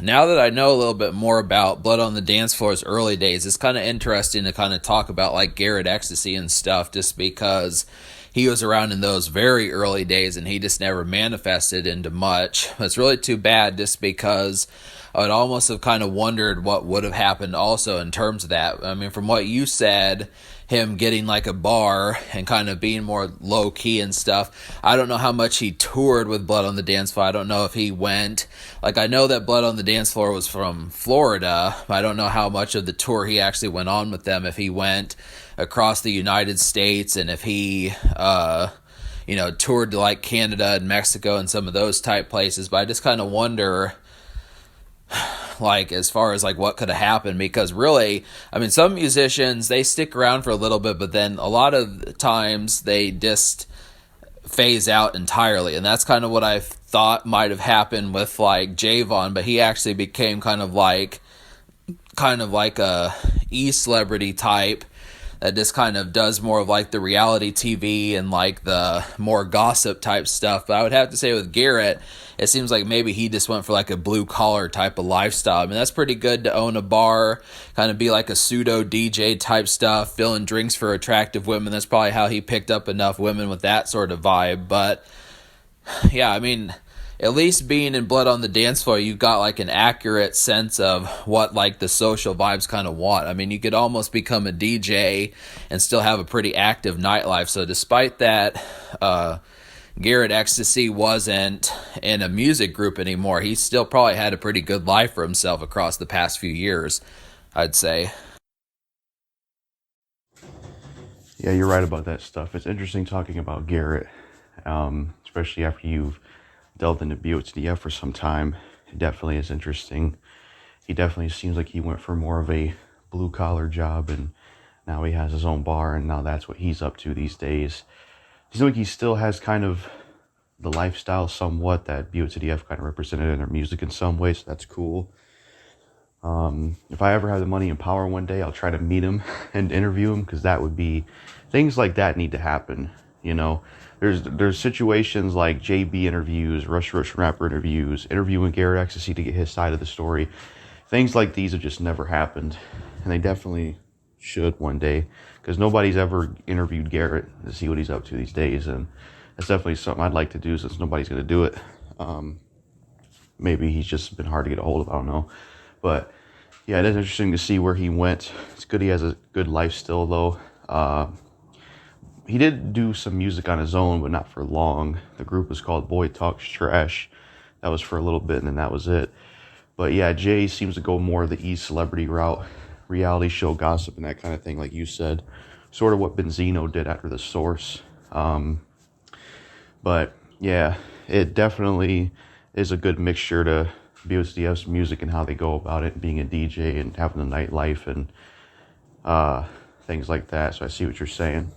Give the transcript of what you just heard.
now that I know a little bit more about Blood on the Dance Floor's early days, it's kind of interesting to kind of talk about like Garrett Ecstasy and stuff, just because he was around in those very early days and he just never manifested into much. It's really too bad, just because I would almost have kind of wondered what would have happened also in terms of that. I mean, from what you said, him getting like a bar and kind of being more low key and stuff. I don't know how much he toured with Blood on the Dance Floor. I don't know if he went, like, I know that Blood on the Dance Floor was from Florida. I don't know how much of the tour he actually went on with them, if he went across the United States and if he, toured to like Canada and Mexico and some of those type places. But I just kind of wonder, like, as far as like what could have happened, because really, I mean, some musicians, they stick around for a little bit, but then a lot of times they just phase out entirely, and that's kind of what I thought might have happened with like Javon. But he actually became kind of like a e-celebrity type that just kind of does more of like the reality TV and like the more gossip type stuff. But I would have to say with Garrett, it seems like maybe he just went for like a blue collar type of lifestyle. I mean, that's pretty good to own a bar, kind of be like a pseudo DJ type stuff, filling drinks for attractive women. That's probably how he picked up enough women with that sort of vibe. But yeah, I mean, at least being in Blood on the Dance Floor, you've got like an accurate sense of what like the social vibes kind of want. I mean, you could almost become a DJ and still have a pretty active nightlife. So despite that, Garrett Ecstasy wasn't in a music group anymore, he still probably had a pretty good life for himself across the past few years, I'd say. Yeah, you're right about that stuff. It's interesting talking about Garrett, especially after you've delved into BOTDF for some time. It definitely is interesting. He definitely seems like he went for more of a blue-collar job, and now he has his own bar, and now that's what he's up to these days. It seems like he still has kind of the lifestyle somewhat that BOTDF kind of represented in their music in some ways, so that's cool. If I ever have the money and power one day, I'll try to meet him and interview him, because that would be, things like that need to happen, you know. There's situations like JB interviews, Rush Rapper interviews, interviewing Garrett Ecstasy to get his side of the story. Things like these have just never happened, and they definitely should one day, because nobody's ever interviewed Garrett to see what he's up to these days, and that's definitely something I'd like to do, since nobody's going to do it. Maybe he's just been hard to get a hold of, I don't know. But yeah, it is interesting to see where he went. It's good he has a good life still, though. He did do some music on his own, but not for long. The group was called Boy Talks Trash. That was for a little bit, and then that was it. But yeah, Jay seems to go more the e-celebrity route, reality show gossip and that kind of thing, like you said. Sort of what Benzino did after The Source. But yeah, it definitely is a good mixture to BOTDF's music and how they go about it, being a DJ and having the nightlife and things like that. So I see what you're saying.